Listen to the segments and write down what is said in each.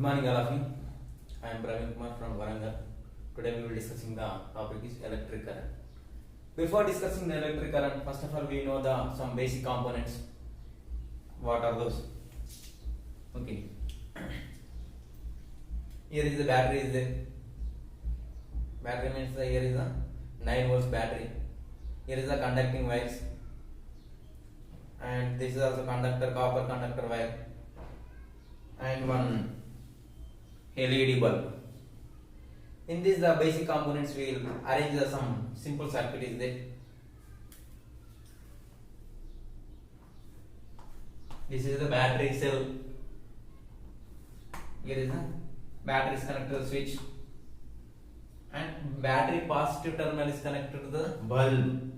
morning, all of you. I am Praveen Kumar from Warangal. Today we will discussing the topic is electric current. Before discussing the electric current, first of all we know the some basic components. What are those? Okay. Here is the battery. Is there? Battery means here is the 9 volts battery. Here is the conducting wires, and this is also conductor, copper conductor wire, and one LED bulb. In this the basic components we will arrange some simple circuit is there. This is the battery cell. Here is the battery is connected to the switch, and battery positive terminal is connected to the bulb.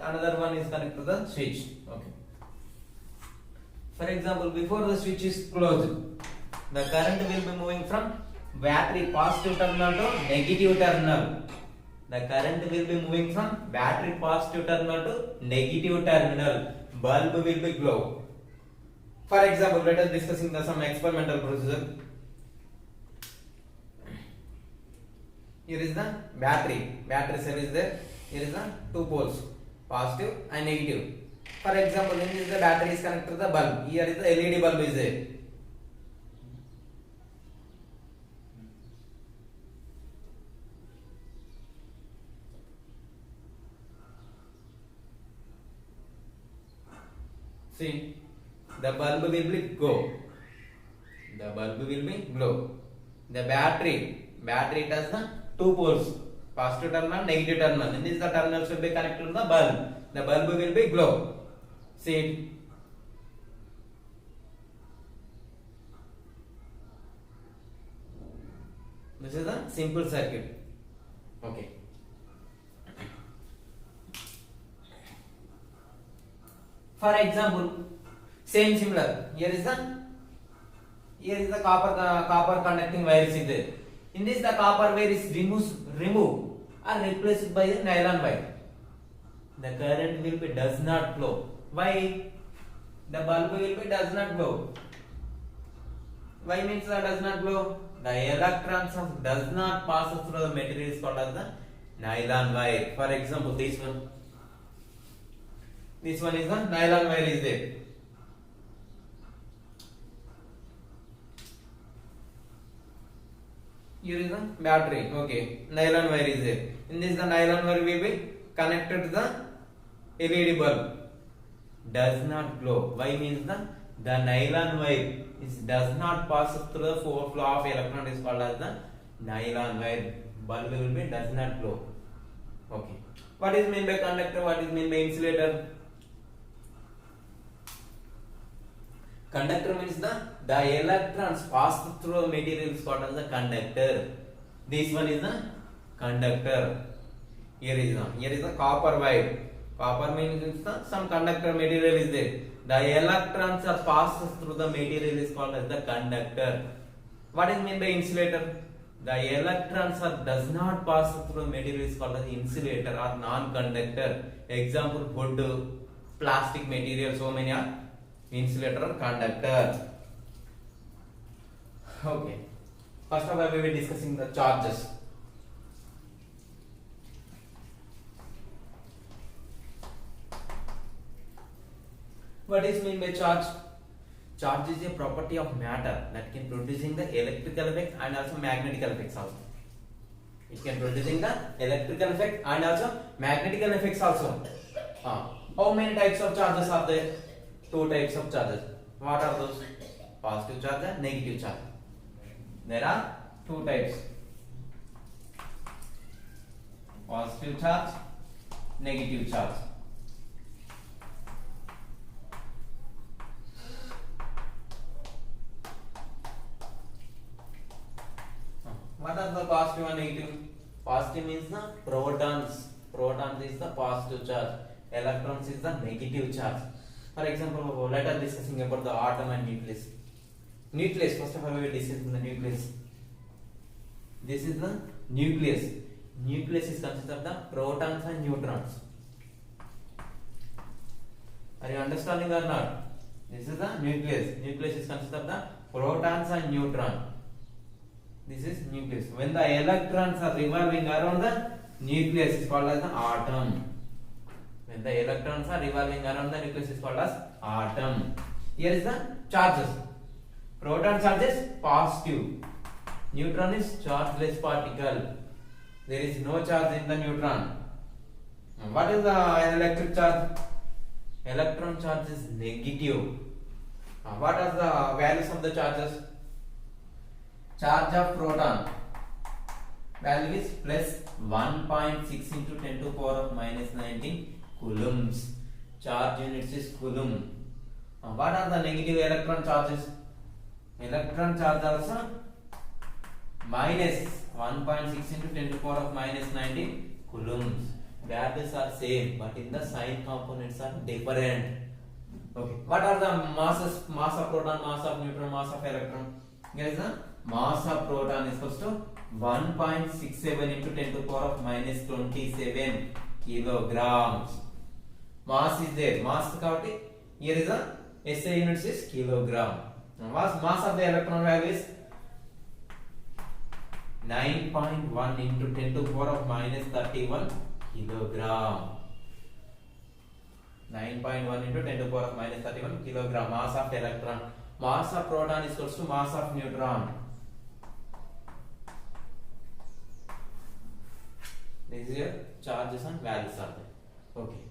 Another one is connected to the switch. Okay. For example, before the switch is closed, the current will be moving from battery positive terminal to negative terminal. The current will be moving from battery positive terminal to negative terminal. Bulb will be glow. For example, let us discussing some experimental procedure. Here is the battery. Battery cell is there. Here is the two poles, positive and negative. For example, in this the battery is connected to the bulb. Here is the LED bulb is there. See, the bulb will be go. The bulb will be glow. The battery it has the two poles, positive terminal, negative terminal. In this the terminals will be connected to the bulb. The bulb will be glow. See it. This is a simple circuit. Okay. For example, similar. Here is the copper conducting wire is there. In this the copper wire is removed or replaced by a nylon wire. The current will be does not flow. Why? The bulb will be does not glow. Why means that does not glow? The electrons does not pass through the material is called as the nylon wire. For example, this one. This one is the nylon wire is there. Here is the battery. Okay, nylon wire is there. In this the nylon wire will be connected to the LED bulb. Does not glow. Why means the nylon wire does not pass through the flow of electron is called as the nylon wire. Bulb will be does not glow. Okay. What is meant by conductor? What is meant by insulator? Conductor means the electrons pass through the material is called as the conductor. This one is the conductor. Here is the copper wire. Copper means some conductor material is there. The electrons are passed through the material is called as the conductor. What is meant by insulator? The electrons does not pass through the material is called as insulator or non-conductor. Example: wood, plastic material. So many are insulator or conductor. Okay. First of all, we will be discussing the charges. What is meant by charge? Charge is a property of matter that can producing the electrical effect and also magnetical effects also. It can producing the electrical effect and also magnetical effects also. How many types of charges are there? Two types of charges. What are those? Positive charge and negative charge. There are two types. Positive charge, negative charge. What are the positive and negative? Positive means the protons. Protons is the positive charge. Electrons is the negative charge. For example, let us discussing about the atom and nucleus. Nucleus, first of all, we will discuss the nucleus. This is the nucleus. Nucleus is consist of the protons and neutrons. Are you understanding or not? This is the nucleus. Nucleus is consist of the protons and neutrons. This is nucleus. When the electrons are revolving around the nucleus, is called as the atom. When the electrons are revolving around the nucleus, is called as atom. Here is the charges. Proton charge is positive. Neutron is chargeless particle. There is no charge in the neutron. What is the electric charge? Electron charge is negative. What are the values of the charges? Charge of proton value is plus 1.6 into 10 to power of minus 19 coulombs. Charge units is coulomb. What are the negative electron charges? Electron charge also minus 1.6 into 10 to power of minus 19 coulombs. Values are same, but in the sign components are different. Okay. What are the masses? Mass of proton, mass of neutron, mass of electron. Here is the mass of proton is equals to 1.67 into 10 to power of minus 27 kilograms. Mass is there. Mass kabatti here is the SI units is kilogram. Mass of the electron value is 9.1 into 10 to power of minus 31 kilogram. 9.1 into 10 to the power of minus 31 kilogram. Mass of electron. Mass of proton is equals to mass of neutron. This is your charges and values are there. Okay.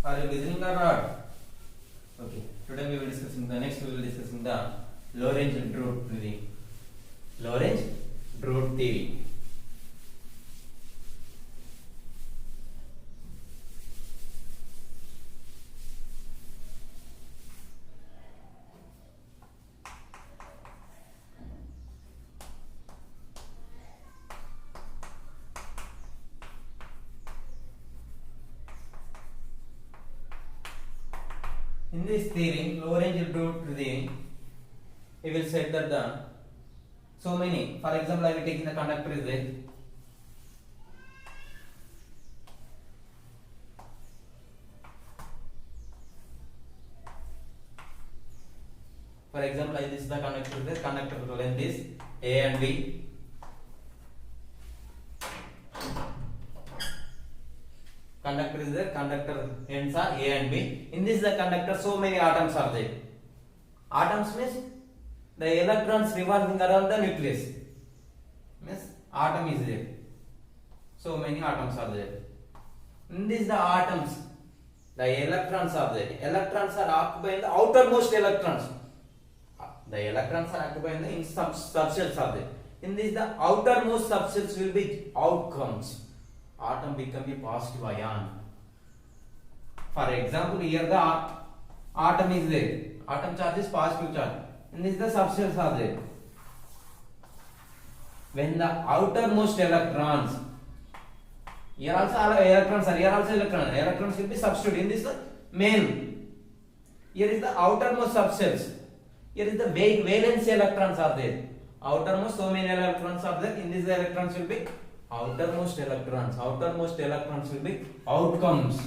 Are you listening or not? Okay. Today we will discussing the next. We will discussing the Lorentz-Drude theory. Lorentz-Drude theory. In this theory, Lorentz-Drude theory, we will say that the so many, for example, I will take in the conductor is there. For example, this is the conductor is there. Conductor length is A and B. Conductor is there. Conductor ends are A and B. In this the conductor, so many atoms are there. Atoms means the electrons revolving around the nucleus. Means atom is there. So many atoms are there. In this the atoms, the electrons are there. Electrons are occupying the outermost electrons. The electrons are occupying the subshells are there. In this the outermost subshells will be outcomes. Atom become a positive ion. For example, here the atom is there. Atom charge is positive charge. And this the subshells are there. When the outermost electrons, here also electrons are, here also electrons. Electrons will be substituted in this the main. Here is the outermost subshells. Here is the valence electrons are there. Outermost so many electrons are there. In this the electrons will be outermost electrons. Outermost electrons will be outcomes.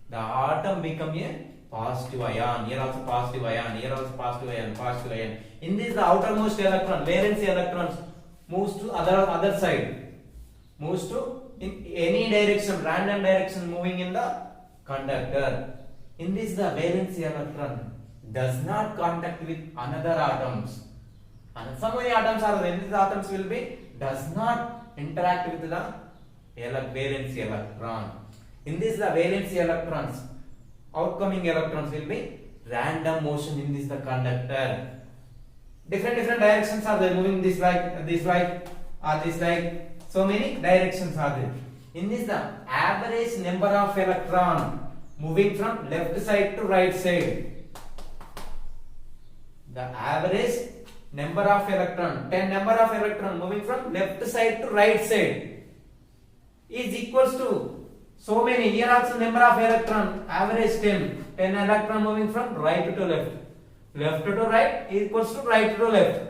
The atom become a positive ion. Here also positive ion. Here also positive ion. Positive ion. In this the outermost electron, valence electrons moves to other side. Moves to in any direction, random direction, moving in the conductor. In this the valence electron does not contact with another atoms. And so many atoms are there. These atoms will be does not interact with the valence electron. In this the valence electrons, outcoming electrons will be random motion in this the conductor. Different directions are there, moving this like, or this like. So many directions are there. In this the average number of electron moving from left side to right side. The average number of electron, 10 number of electron moving from left side to right side is equals to so many. Here also number of electron, average 10 electron moving from right to left. Left to right equals to right to left.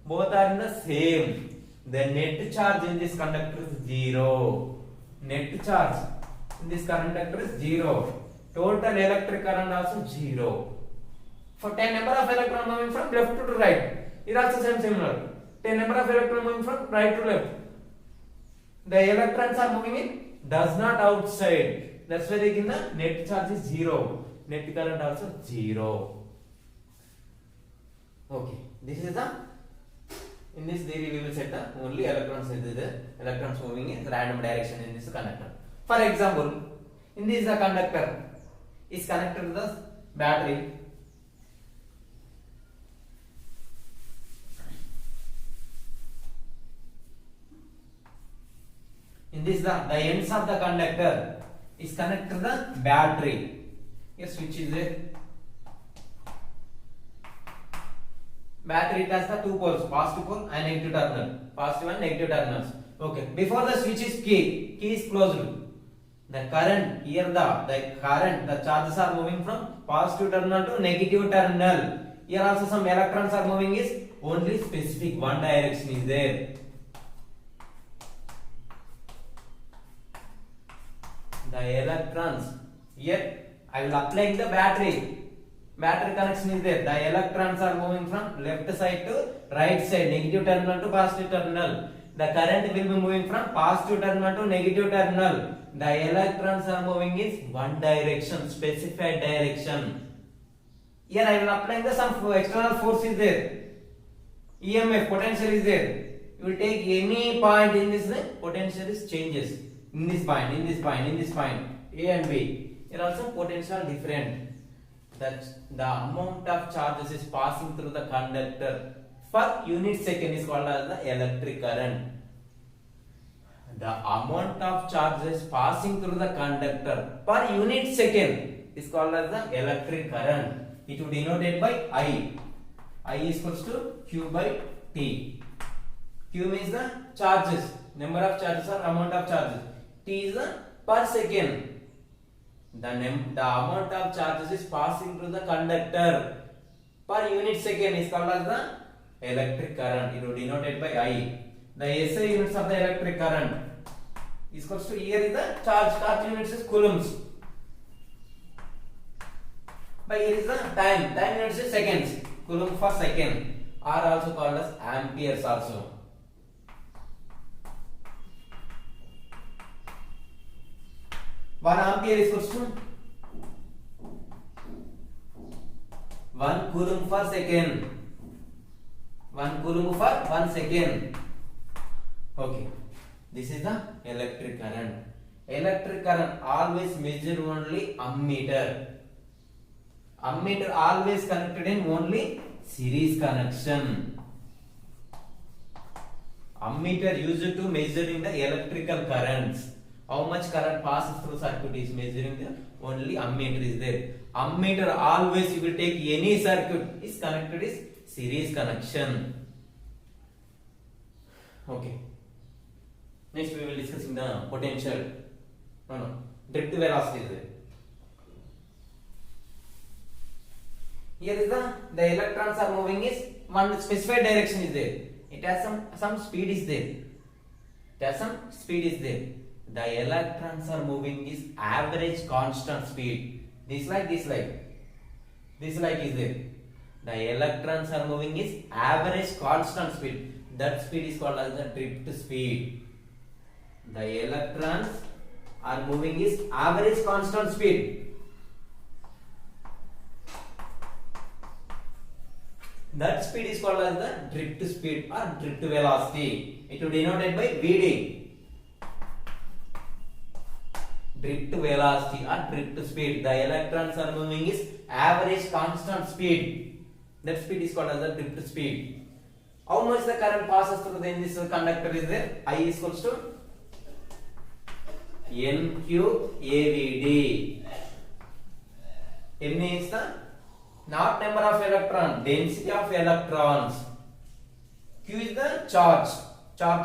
Both are in the same. The net charge in this conductor is 0. Net charge in this conductor is 0. Total electric current also 0. For 10 number of electrons moving from left to right, it also similar. 10 number of electrons moving from right to left. The electrons are moving in, does not outside. That's why they give the net charge is 0. Net current also 0. Okay, this is the, in this theory we will set the only electrons is the electrons moving in random direction in this conductor. For example, in this the conductor is connected to the battery. In this the ends of the conductor is connected to the battery. Here switch is there. Battery has the two poles, positive pole and negative terminal. Positive and negative terminals. Okay. Before the switch is key is closed. The current here the charges are moving from positive terminal to negative terminal. Here also some electrons are moving is only specific one direction is there. The electrons here I will apply the battery. Battery connection is there. The electrons are moving from left side to right side, negative terminal to positive terminal. The current will be moving from positive terminal to negative terminal. The electrons are moving in one direction, specified direction. Here I will apply the some external force is there. EMF potential is there. You will take any point in this potential is changes. In this point, in this point, in this point, A and B. Here also potential different. That the amount of charges is passing through the conductor per unit second is called as the electric current. The amount of charges passing through the conductor per unit second is called as the electric current. It would denoted by I. I is equals to Q by T. Q means the charges, number of charges or amount of charges. T is the per second. The amount of charges is passing through the conductor per unit second is called as the electric current. It would denoted by I. The SI units of the electric current is equals to, here is the charge units is coulombs. By here is the time units is seconds. Coulomb for second are also called as amperes also. One ampere is equals to 1 coulomb per second. 1 coulomb for 1 second. Okay. This is the electric current. Electric current always measure only ammeter. Ammeter always connected in only series connection. Ammeter used to measuring the electrical currents. How much current passes through circuit is measuring the only ammeter is there. Ammeter always you will take any circuit is connected is series connection. Okay. Next we will discussing the potential. Drift velocity is there. Here is the electrons are moving is one specified direction is there. It has some speed is there. It has some speed is there. The electrons are moving is average constant speed. This like is there. The electrons are moving is average constant speed. That speed is called as the drift speed. The electrons are moving is average constant speed. That speed is called as the drift speed or drift velocity. It will be denoted by Vd. Drift velocity or drift speed. The electrons are moving is average constant speed. That speed is called as the drift speed. How much the current passes through this conductor is there? I is equals to NQAVD. N is the not number of electrons, density of electrons. Q is the charge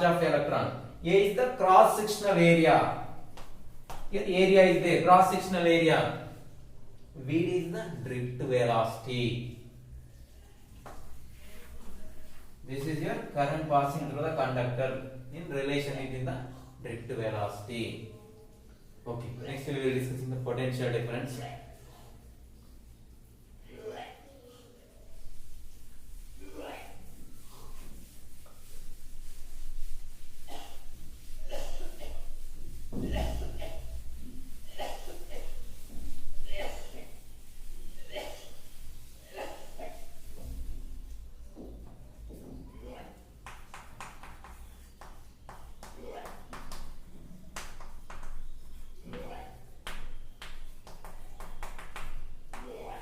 of electron. A is the cross sectional area. Here area is there, cross sectional area. V is the drift velocity. This is your current passing through the conductor in relation with the drift velocity. Okay, next we will be discussing the potential difference.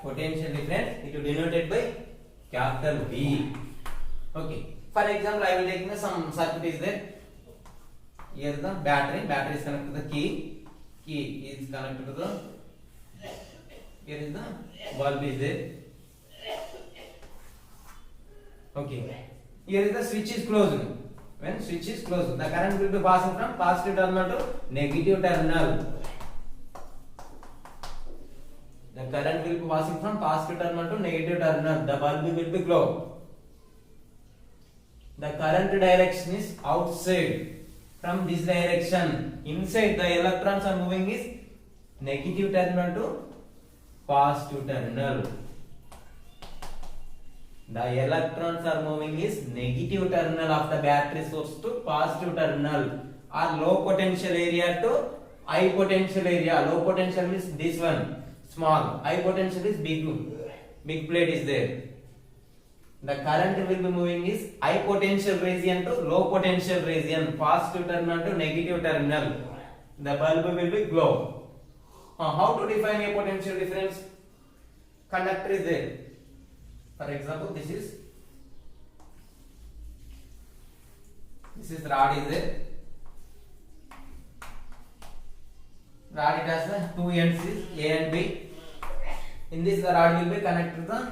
Potential difference, it is denoted by capital V. Okay. For example, I will take some circuit is there. Here is the battery. Battery is connected to the key. Key is connected to the. Here is the bulb is there. Okay. Here is the switch is closed. When switch is closed, the current will be passing from positive terminal to negative terminal. The current will be passing from positive terminal to negative terminal. The bulb will be glow. The current direction is outside. From this direction, inside the electrons are moving is negative terminal to positive terminal. The electrons are moving is negative terminal of the battery source to positive terminal, or low potential area to high potential area. Low potential is this one. Small, high potential is big plate is there. The current will be moving is high potential region to low potential region, positive terminal to negative terminal. The bulb will be glow. How to define a potential difference? Conductor is there. For example, this is rod is there. Rod, it has the two ends is A and B. In this, the rod will be connected to the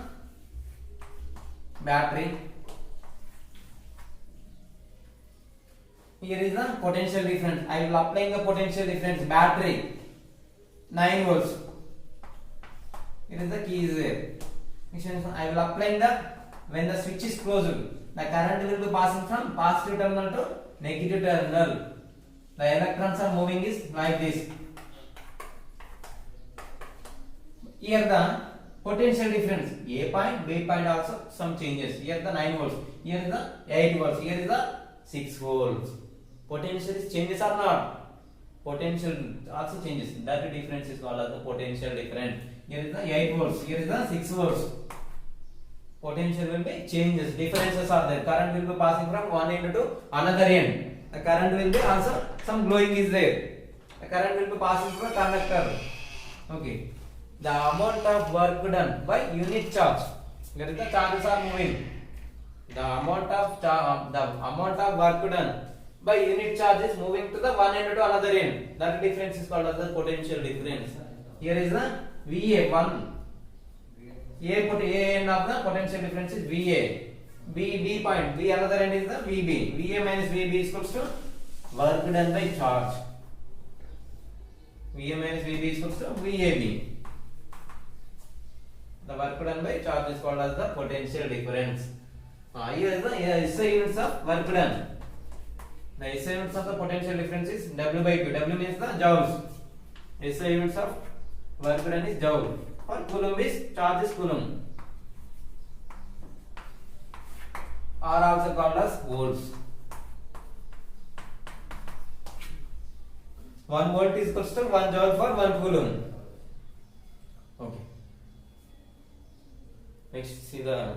battery. Here is the potential difference. I will apply the potential difference. Battery 9 volts. Here is the key is there. I will apply the, when the switch is closed, the current will be passing from positive terminal to negative terminal. The electrons are moving is like this. Here the potential difference, A point, B point also some changes. Here the 9 volts, here is the 8 volts, here is the 6 volts. Potential is changes or not? Potential also changes. That difference is called as the potential difference. Here is the 8 volts, here is the 6 volts. Potential will be changes, differences are there. Current will be passing from one end to another end. The current will be also some glowing is there. The current will be passing through a conductor. Okay. The amount of work done by unit charge. Here is the charges are moving. The amount of work done by unit charge is moving to the one end to another end. That difference is called as the potential difference. Here is the VA1. A end of the potential difference is VA. B point. B another end is the VB. VA minus VB is equals to work done by charge. VA minus VB is equals to VAB. The work done by charge is called as the potential difference. Here is the SI units of work done. The SI units of the potential difference is W by Q. W means the joules. SI units of work done is joule. Or coulomb is charge is coulomb. Are also called as volts. 1 volt is equals to 1 joule for 1 coulomb. Okay. Next, see the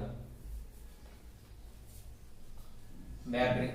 battery.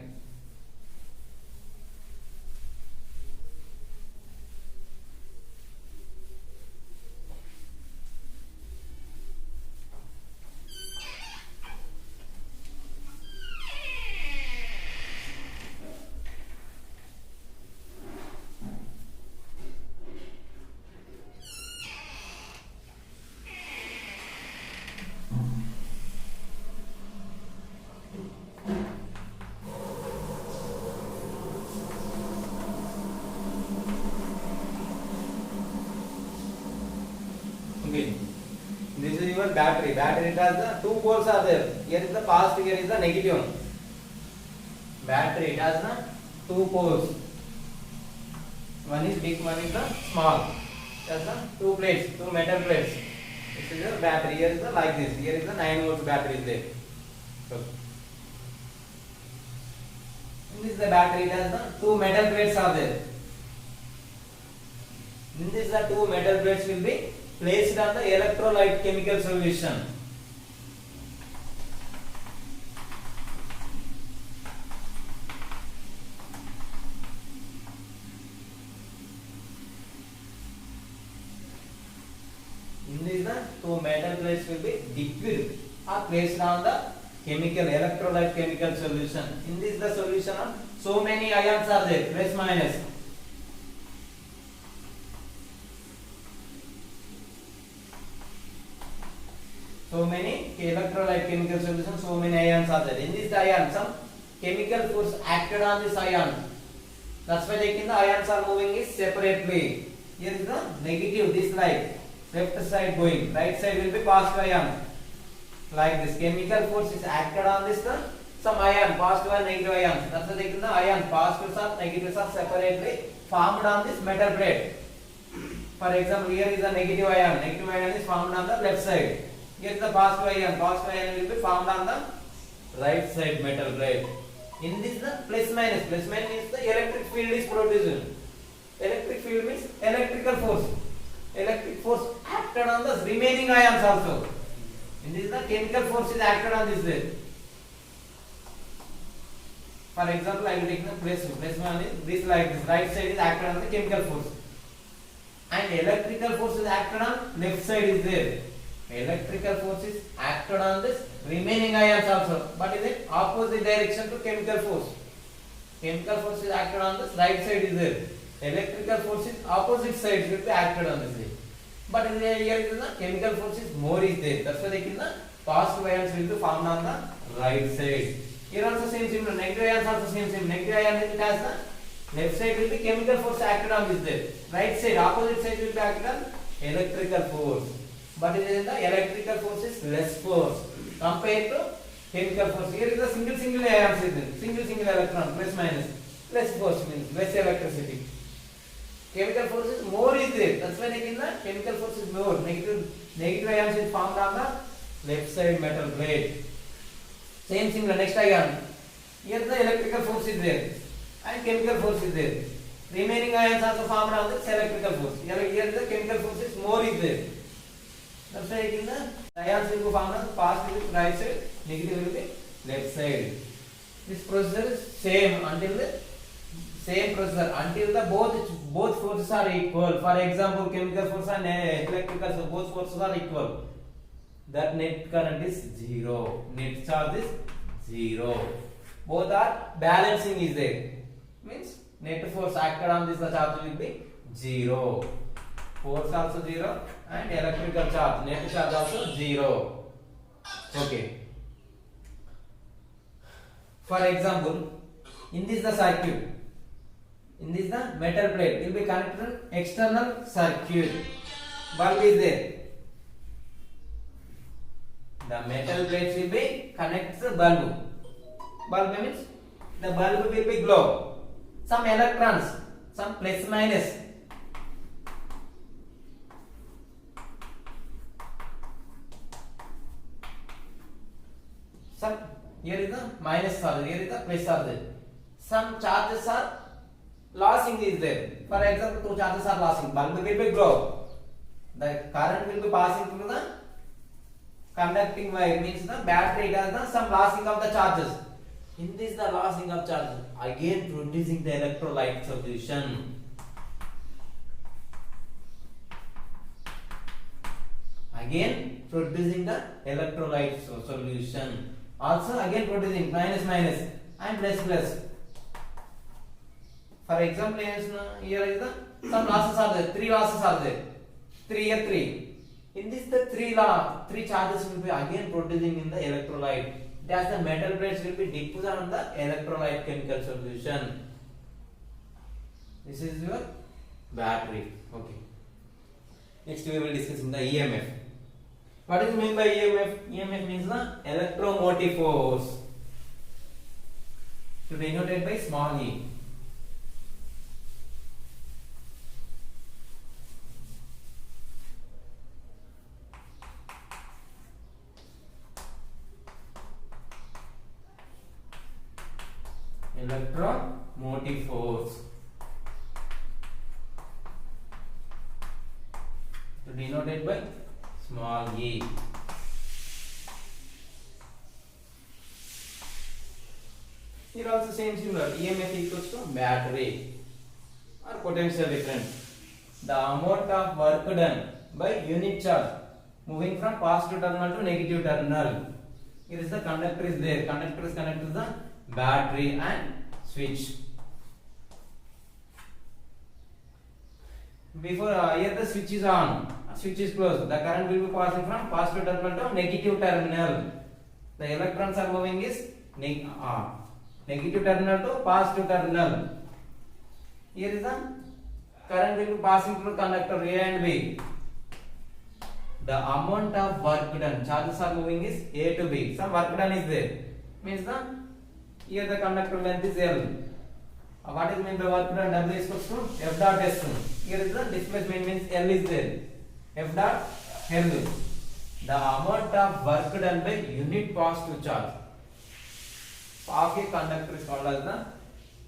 Okay. This is your battery. Battery it has the two poles are there. Here is the positive, here is the negative. Battery, it has the two poles. One is big, one is the small. It has the two plates, two metal plates. This is the battery. Here is the like this. Here is the 9 volts battery is there. So, this is the battery. It has the two metal plates are there. In this, the two metal plates will be placed on the electrolyte chemical solution. In this, the two metal plates will be dipped or placed on the chemical electrolyte chemical solution. In this, the solution of so many ions are there, plus minus. So many electrolyte chemical solution, so many ions are there. In this ion, some chemical force acted on this ion. That's why the ions are moving is separately. Here is the negative, this light. Left side going, right side will be positive ion. Like this, chemical force is acted on this some ion, positive and negative ions. That's why the ion, positives or negatives are separately formed on this metal plate. For example, here is the negative ion. Negative ion is formed on the left side. Here is the positive ion. Positive ion will be formed on the right side metal plate. In this, the plus minus. Plus minus means the electric field is produced. Electric field means electrical force. Electric force acted on the remaining ions also. In this, the chemical force is acted on this way. For example, I will take the plus one is this like this. Right side is acted on the chemical force. And electrical force is acted on left side is there. Electrical force is acted on this remaining ions also, but is it opposite direction to chemical force. Chemical force is acted on this right side is there. Electrical force is opposite sides will be acted on this way. But in the here is the chemical force is more is there. That's why the positive ions will be formed on the right side. Here also same similar. Negative ions also same. Negative ion it has the left side will be chemical force acted on this there. Right side opposite side will be acted on electrical force. But in the electrical force is less force compared to chemical force. Here is the single ions is there. Single electron plus minus. Less force means less electricity. Chemical force is more is there. That's why the chemical force is more. Negative ions is formed on the left side metal plate. Same similar. Next ion. Here the electrical force is there and chemical force is there. Remaining ions also formed on this electrical force. Here the chemical force is more is there. That's why the ions will be formed on the positive right side, negative will be left side. This procedure is same until the both forces are equal. For example, chemical force and electrical force, both forces are equal. That net current is 0. Net charge is 0. Both are balancing is there. Means net force acted on this charge will be 0. Force also 0 and electrical charge, net charge also 0. Okay. For example, in this the circuit. In this the metal plate will be connected to external circuit. Bulb is there. The metal plates will be connected to the bulb. Bulb means the bulb will be glow. Some electrons, some plus minus. Some here is the minus charge, here is the plus charge. Some charges are losing is there. For example, two charges are losing. Bulb will be glow. The current will be passing through the conducting wire. Means the battery does some losing of the charges. In this the losing of charges, again producing the electrolyte solution. Again producing the electrolyte solution. Also again producing minus and plus. For example, here is the some losses are there. 3 losses are there. 3. In this the 3 charges will be again producing in the electrolyte. Thus the metal plates will be dipped on the electrolyte chemical solution. This is your battery. Okay. Next we will discuss the EMF. What is meant by EMF? EMF means the electromotive force. to denoted by small e. Electromotive force to denoted by small e. Here also same similar. EMF equals to battery or potential difference. The amount of work done by unit charge moving from positive terminal to negative terminal. Here is the conductor is there. Conductor is connected to the battery and switch. Before here the switch is on, switch is closed. The current will be passing from positive terminal to negative terminal. The electrons are moving is negative terminal to positive terminal. Here is the current will be passing through conductor A and B. The amount of work done, charges are moving is A to B. Some work done is there. Means the here the conductor length is L. What is meant by work done? W is equals to F dot S. Here is the displacement means L is there. F dot L. The amount of work done by unit positive charge of a conductor is called as the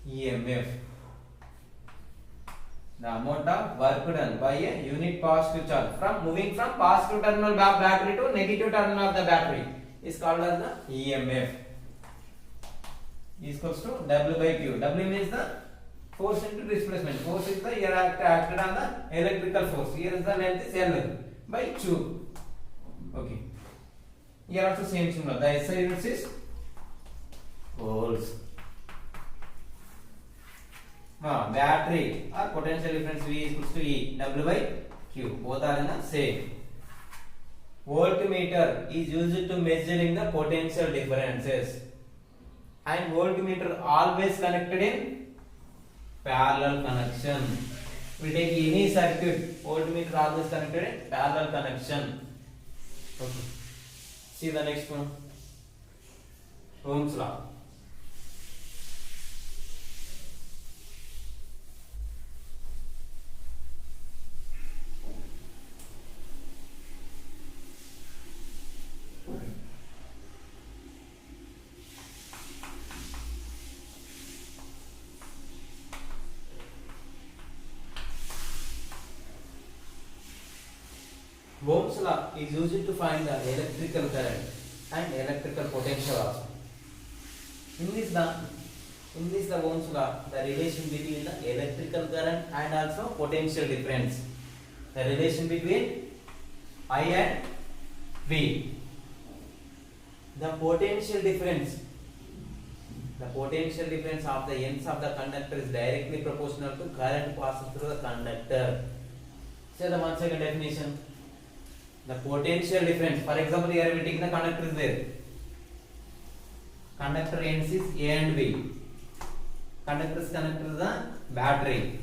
EMF. The amount of work done by a unit positive charge from moving from positive terminal of battery to negative terminal of the battery is called as the EMF. Is equals to W by Q. W means the force into displacement. Force is the here acted on the electrical force. Here is the length is L by Q. Okay. Here also same similar. The SI units is volts. Battery or potential difference V is equals to E. W by Q. Both are in the same. Voltmeter is used to measuring the potential differences. And voltmeter always connected in parallel connection. We take any circuit, voltmeter always connected in parallel connection. Okay. See the next one. Ohm's law. Ohm's law is used to find the electrical current and electrical potential also. In this the Ohm's law, the relation between the electrical current and also potential difference. The relation between I and V. The potential difference of the ends of the conductor is directly proportional to current passing through the conductor. Say the one second definition. The potential difference, for example, here we take the conductor is there. Conductor ends is A and B. Conductor is connected to the battery.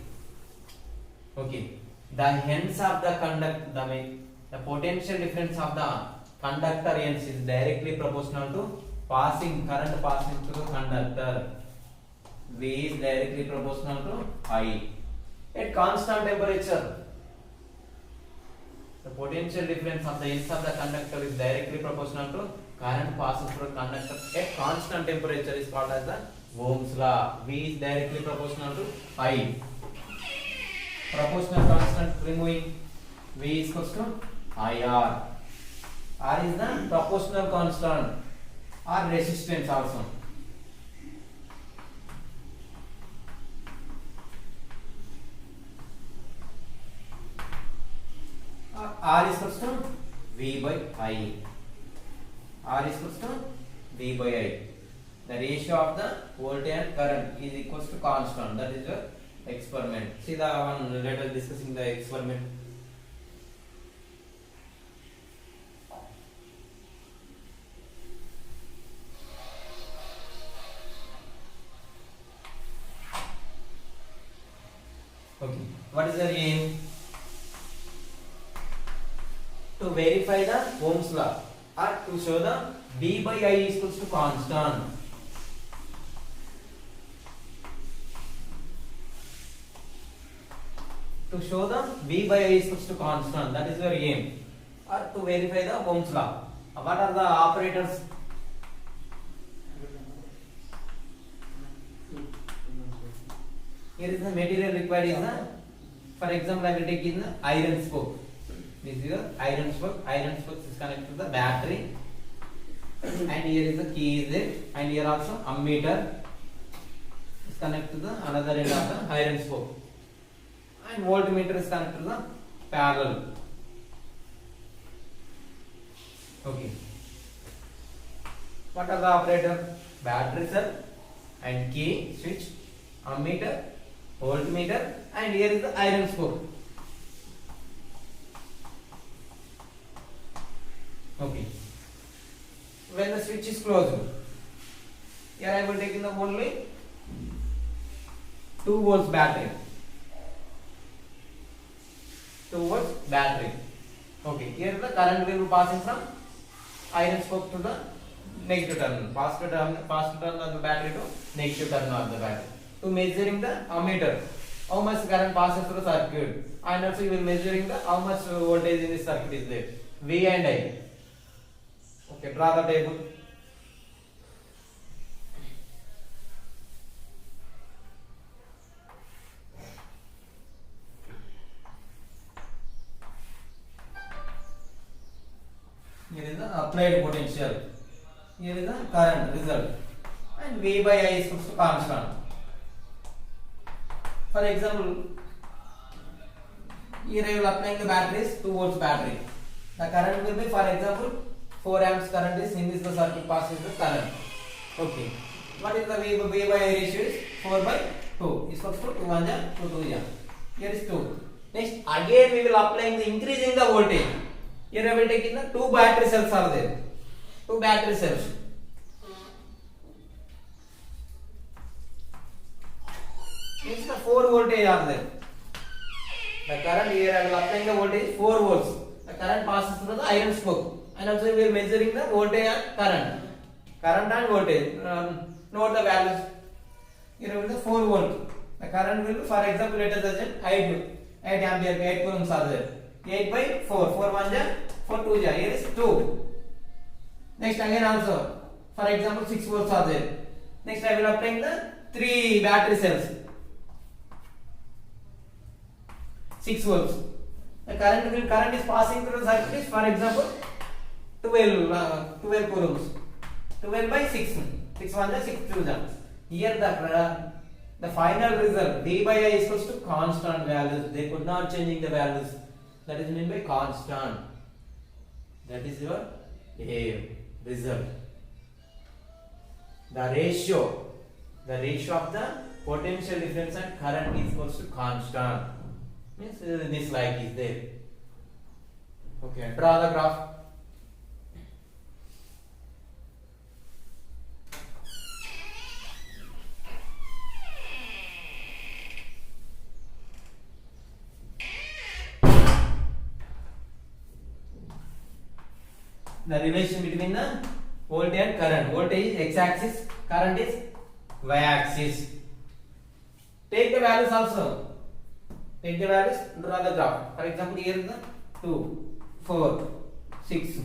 Okay. The ends of the conductor, the potential difference of the conductor ends is directly proportional to current passing through the conductor. V is directly proportional to I. At constant temperature, the potential difference of the ends of the conductor is directly proportional to current passing through conductor at constant temperature is called as the Ohm's law. V is directly proportional to I. Proportional constant removing V is equals to IR. R is the proportional constant or resistance also. R is equals to V by I. R is equals to V by I. The ratio of the voltage and current is equals to constant. That is the experiment. See the one. Let us discussing the experiment. Okay. What is the aim? To verify the Ohm's law or to show the V by I is equals to constant. to show the V by I is equals to constant. That is your aim. Or to verify the Ohm's law. What are the operators? Here is the material required is the, for example, I will take in the iron spoke. This is your iron spoke. Iron spoke is connected to the battery, and here is the key is there, and here also ammeter is connected to the another end of the iron spoke, and voltmeter is connected to the parallel. Okay. What are the operator? Battery cell and key switch, ammeter, voltmeter, and here is the iron spoke. Okay. When the switch is closed, here I will take in the only 2 volts battery. 2 volts battery. Okay. Here the current will be passing from iron spoke to the negative terminal. Positive terminal of the battery to negative terminal of the battery. To measuring the ammeter, how much current passes through the circuit, and also you will measuring the how much voltage in this circuit is there. V and I. Okay, draw the table. Here is the applied potential. Here is the current result, and V by I is equal to constant. For example, here I will applying the batteries 2 volts battery. The current will be, for example, 4 amps current is in this the circuit passes the current. Okay. What is the V by I ratio is 4 by 2 is equal to 2 1 ja 2 2 ja. Here is 2. Next again we will applying the increasing the voltage. Here I will take in the 2 battery cells are there. 2 battery cells. Means the 4 voltage are there. The current here I will applying the voltage 4 volts. The current passes through the iron spoke. And also we are measuring the voltage and current and voltage. Note the values. Here will be the 4 volt. The current will be, for example, let us assume 8 ampere, 8 coulombs are there. 8 by 4, 4 1 ja, 4 2 ja. Here is 2. Next again also, for example, 6 volts are there. Next I will applying the 3 battery cells. 6 volts. The current is passing through the circuit is, for example, 12 coulombs. 12 by 6. 6 1 ja, 6 2 ja. Here the final result V by I is equals to constant values. They could not changing the values. That is meant by constant. That is your A result. The ratio of the potential difference and current is equals to constant. Means this like is there. Okay, draw the graph. The relation between the voltage and current. Voltage is x-axis, current is y-axis. Take the values also. Take the values, draw the graph. For example, here is the 2, 4, 6.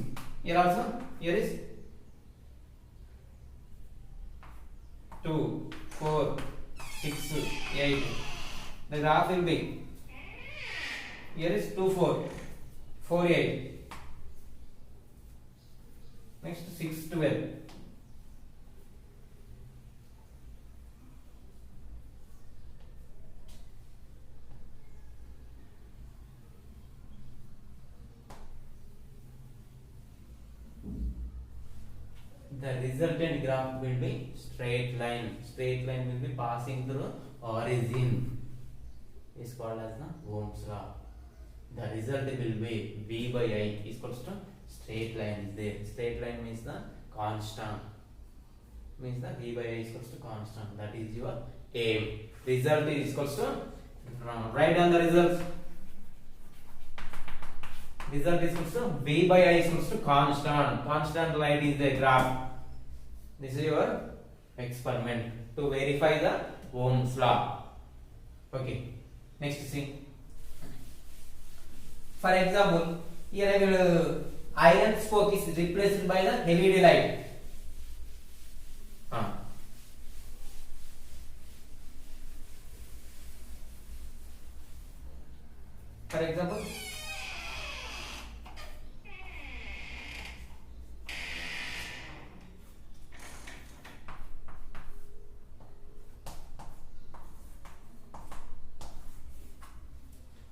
Here also, here is 2, 4, 6, 8. The graph will be, here is 2, 4, 4, 8. Next 6, 12. The resultant graph will be straight line. Straight line will be passing through origin. Is called as the Ohm's law. The result will be V by I is equals to straight line is there. Straight line means the constant. Means the V by I is equals to constant. That is your aim. Result is equals to, write down the results. Result is equals to V by I is equals to constant. Constant light is the graph. This is your experiment to verify the Ohm's law. Okay. Next see. For example, here I will iron spoke is replaced by the LED light. For example,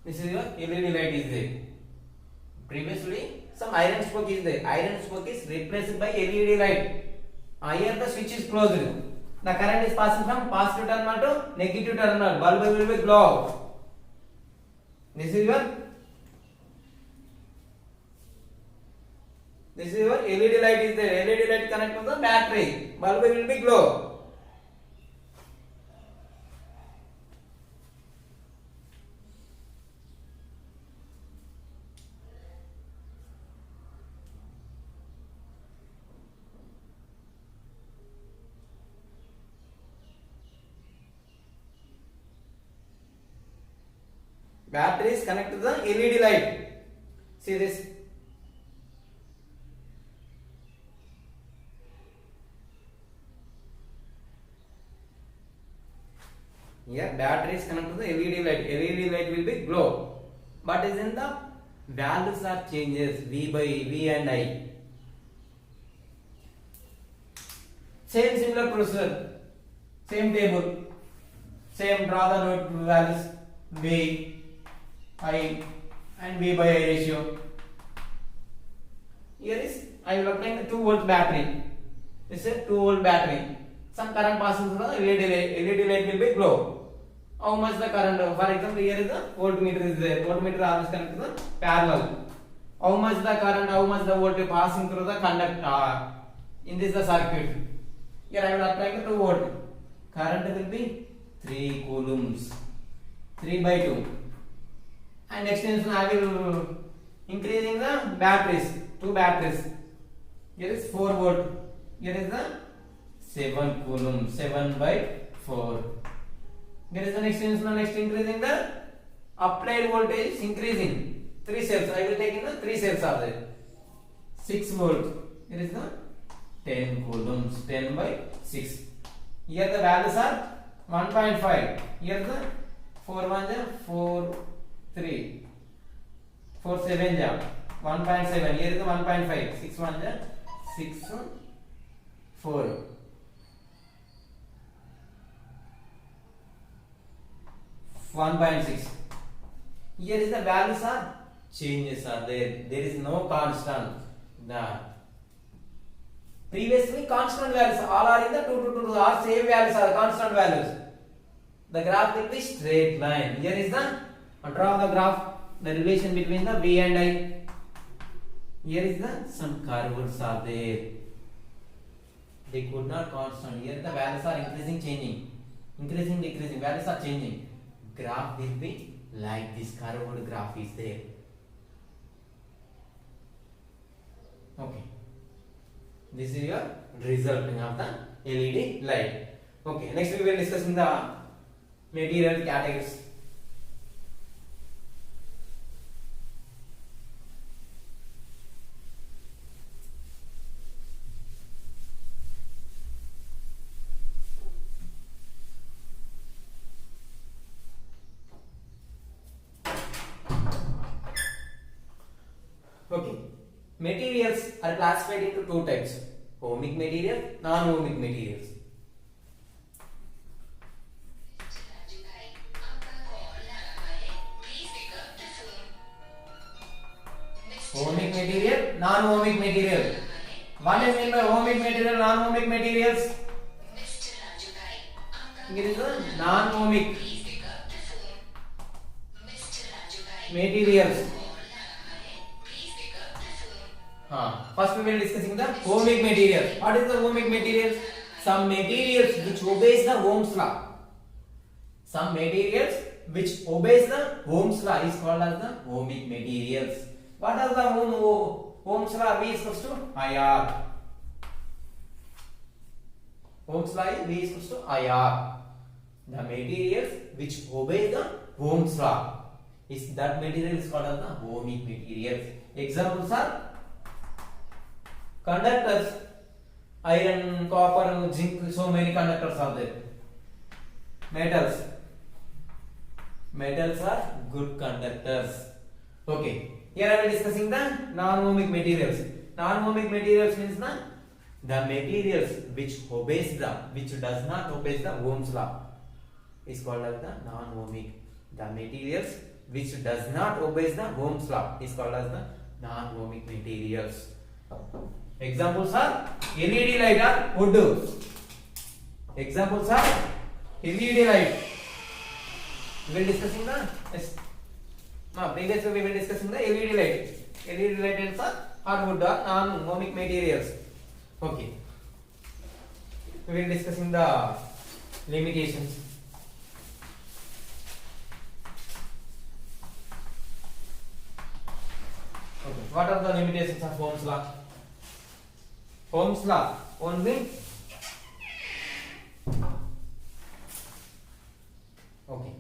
this is your LED light is there. Previously, some iron spoke is there. Iron spoke is replaced by LED light. Here the switch is closed. The current is passing from positive terminal to negative terminal. Bulb will be glow. This is your LED light is there. LED light connect to the battery. Bulb will be glow. Battery is connected to the LED light. See this. Here battery is connected to the LED light. LED light will be glow. But is in the values are changes V by V and I. Same similar procedure. Same table. Same draw the node values V. I and V by I ratio. Here is I will apply the 2-volt battery. This is a 2-volt battery. Some current passes through the LED light. LED light will be glow. How much the current? For example, here is the voltmeter is there. Voltmeter always connected to the parallel. How much the current? How much the voltage passing through the conductor? In this the circuit. Here I will apply the 2 volt. Current will be 3 coulombs. 3 by 2. And extension I will increasing the batteries, 2 batteries. Here is 4 volt. Here is the 7 coulomb, 7 by 4. Here is the next extension, next increasing the applied voltage is increasing. 3 cells. I will take in the 3 cells are there. 6 volt. Here is the 10 coulombs, 10 by 6. Here the values are 1.5. Here the 4 1 4 3 4 7 1.7. Here is the 1.5. 6 1 6 4. (1.6). Here is the values are changes are there. There is no constant. The previously constant values all are in the 2 to 2 are same values are constant values. The graph will be straight line. Here is the draw the graph, the relation between the V and I. Here is the some curves are there. They could not constant. Here the values are increasing, changing, increasing, decreasing. Values are changing. Graph will be like this. Curved graph is there. Okay. This is your result of the LED light. Okay. Next we will discuss in the material categories. Okay. Materials are classified into 2 types: ohmic material, non-ohmic materials. Ohmic material, non-ohmic material. What is mean by ohmic material, non-ohmic materials? Here is the non-ohmic materials. First we will discussing the ohmic materials. What is the ohmic materials? Some materials which obeys the Ohm's law. Some materials which obeys the Ohm's law is called as the ohmic materials. What is the Ohm's law? V is equals to IR. Ohm's law is V is equals to IR. The materials which obey the Ohm's law. Is that material is called as the ohmic materials. Examples are conductors, iron, copper, zinc, so many conductors are there. Metals are good conductors. Okay, here I am discussing the non-ohmic materials. Non-ohmic materials means the materials which does not obeys the Ohm's law is called as the non-ohmic. The materials which does not obeys the Ohm's law is called as the non-ohmic materials. Examples are LED light or wood. Examples are LED light. We will discussing the previously we were discussing the LED light. LED lights are wood or non-ohmic materials. Okay. We will discussing the limitations. Okay. What are the limitations of Ohm's law? Ohm's law only. Okay.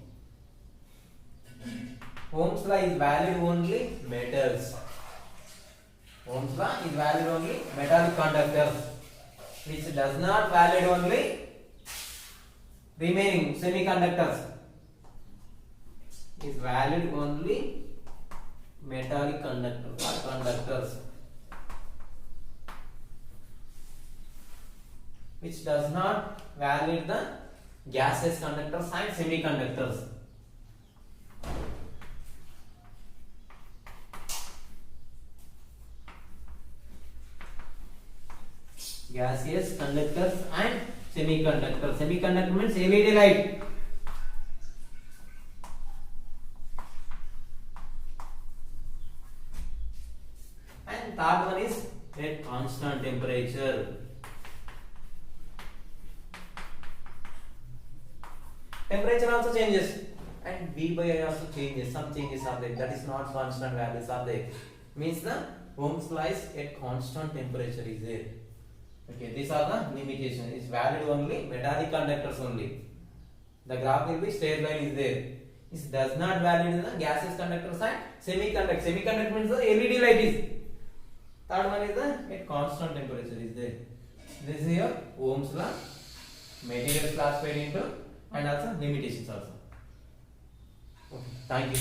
Ohm's law is valid only metals. Ohm's law is valid only metallic conductors, which does not valid only remaining semiconductors. Is valid only metallic conductors, which does not valid the gaseous conductors and semiconductors. Gaseous conductors and semiconductors. Semiconductor means LED light. And third one is at constant temperature. Temperature also changes and V by I also changes. Some changes are there. That is not constant values are there. Means the Ohm's law is at constant temperature is there. Okay, these are the limitations. It's valid only metallic conductors only. The graph will be straight line is there. It does not valid in the gaseous conductors and semiconductor. Semiconductor means the LED light is. Third one is the at constant temperature is there. This is your Ohm's law. Materials classified into and also limitations also. Okay, thank you.